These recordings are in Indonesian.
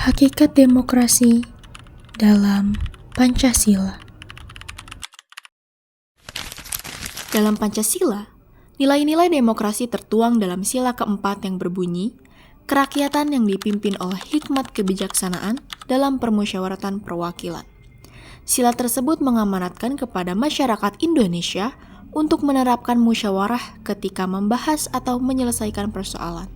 Hakikat demokrasi dalam Pancasila. Dalam Pancasila, nilai-nilai demokrasi tertuang dalam sila keempat yang berbunyi, kerakyatan yang dipimpin oleh hikmat kebijaksanaan dalam permusyawaratan perwakilan. Sila tersebut mengamanatkan kepada masyarakat Indonesia untuk menerapkan musyawarah ketika membahas atau menyelesaikan persoalan,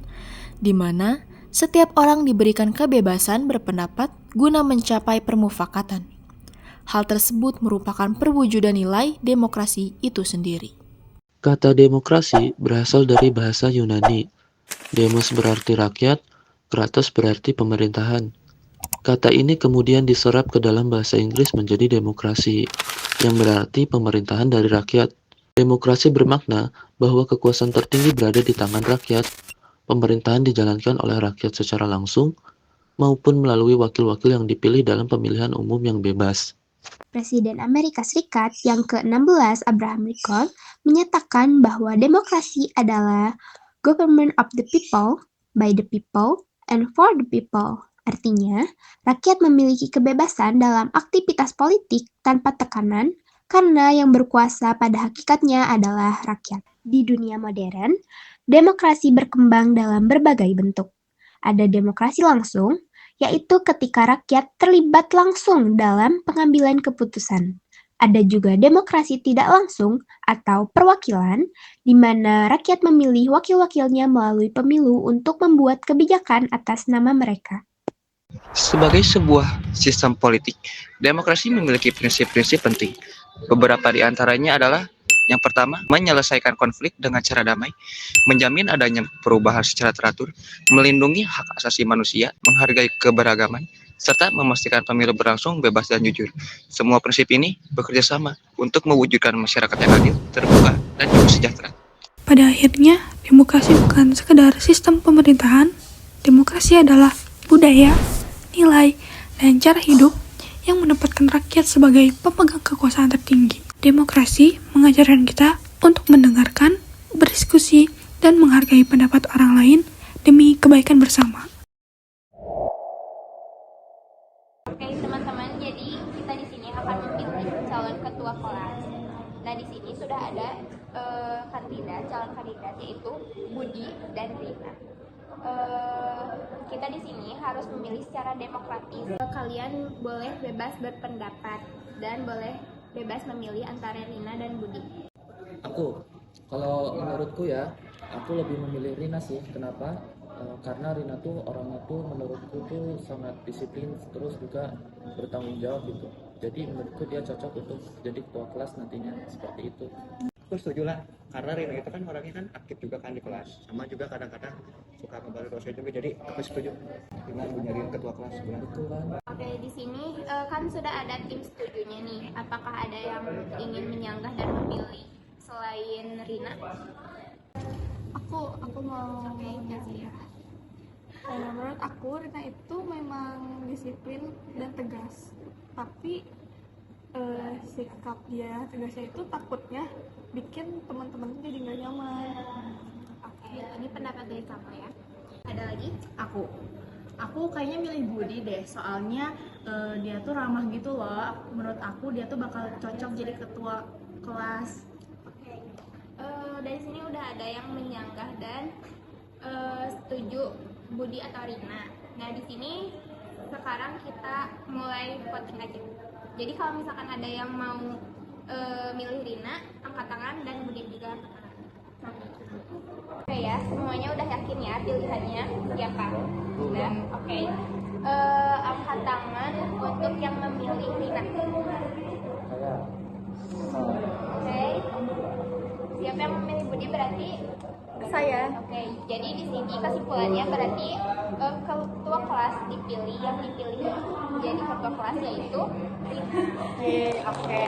di mana setiap orang diberikan kebebasan berpendapat guna mencapai permufakatan. Hal tersebut merupakan perwujudan nilai demokrasi itu sendiri. Kata demokrasi berasal dari bahasa Yunani. Demos berarti rakyat, kratos berarti pemerintahan. Kata ini kemudian diserap ke dalam bahasa Inggris menjadi demokrasi, yang berarti pemerintahan dari rakyat. Demokrasi bermakna bahwa kekuasaan tertinggi berada di tangan rakyat. Pemerintahan dijalankan oleh rakyat secara langsung maupun melalui wakil-wakil yang dipilih dalam pemilihan umum yang bebas. Presiden Amerika Serikat yang ke-16 Abraham Lincoln menyatakan bahwa demokrasi adalah government of the people, by the people, and for the people. Artinya, rakyat memiliki kebebasan dalam aktivitas politik tanpa tekanan karena yang berkuasa pada hakikatnya adalah rakyat. Di dunia modern, demokrasi berkembang dalam berbagai bentuk. Ada demokrasi langsung, yaitu ketika rakyat terlibat langsung dalam pengambilan keputusan. Ada juga demokrasi tidak langsung atau perwakilan, di mana rakyat memilih wakil-wakilnya melalui pemilu untuk membuat kebijakan atas nama mereka. Sebagai sebuah sistem politik, demokrasi memiliki prinsip-prinsip penting. Beberapa di antaranya adalah yang pertama, menyelesaikan konflik dengan cara damai, menjamin adanya perubahan secara teratur, melindungi hak asasi manusia, menghargai keberagaman, serta memastikan pemilu berlangsung bebas dan jujur. Semua prinsip ini bekerja sama untuk mewujudkan masyarakat yang adil, terbuka, dan juga sejahtera. Pada akhirnya, demokrasi bukan sekedar sistem pemerintahan. Demokrasi adalah budaya, nilai, dan cara hidup yang menempatkan rakyat sebagai pemegang kekuasaan tertinggi. Demokrasi mengajarkan kita untuk mendengarkan, berdiskusi, dan menghargai pendapat orang lain demi kebaikan bersama. Oke teman-teman, jadi kita di sini akan memilih calon ketua kelas. Nah di sini sudah ada calon kandidat yaitu Budi dan Rina. Kita di sini harus memilih secara demokratis. Kalian boleh bebas berpendapat dan boleh bebas memilih antara Rina dan Budi. Kalau menurutku ya, aku lebih memilih Rina sih. Kenapa? Karena Rina tuh orangnya tuh menurutku tuh sangat disiplin, terus juga bertanggung jawab gitu. Jadi menurutku dia cocok untuk jadi ketua kelas nantinya, seperti itu. Aku setuju lah, karena Rina itu kan orangnya kan aktif juga kan di kelas, sama juga kadang-kadang suka ngebantu dosen juga, jadi aku setuju dengan menjadi ketua kelas. Betul kan? Oke, di sini kan sudah ada tim setujunya nih. Apakah ada yang ingin menyanggah dan memilih selain Rina? Aku mau kasih ya. Menurut aku Rina itu memang disiplin dan tegas, tapi sikap dia tegasnya itu takutnya bikin teman-teman jadi nggak nyaman. Oke, ini pendapat dari kamu ya. Ada lagi? Aku kayaknya milih Budi deh, soalnya dia tuh ramah gitu loh. Menurut aku dia tuh bakal cocok jadi ketua kelas. Oke, dari sini udah ada yang menyanggah dan setuju Budi atau Rina. Nah di sini sekarang kita mulai voting aja. Jadi kalau misalkan ada yang mau milih Rina, angkat tangan, dan Budi juga angkat tangan. Oke ya, semuanya udah yakin ya pilihannya siapa? Udah, oke. Angkat tangan untuk yang memilih Rina. Oke. Siapa yang memilih Budi berarti? Saya. Oke, jadi di sini kesimpulannya berarti ketua kelas dipilih, yang dipilih jadi ketua kelas yaitu Rina. Oke.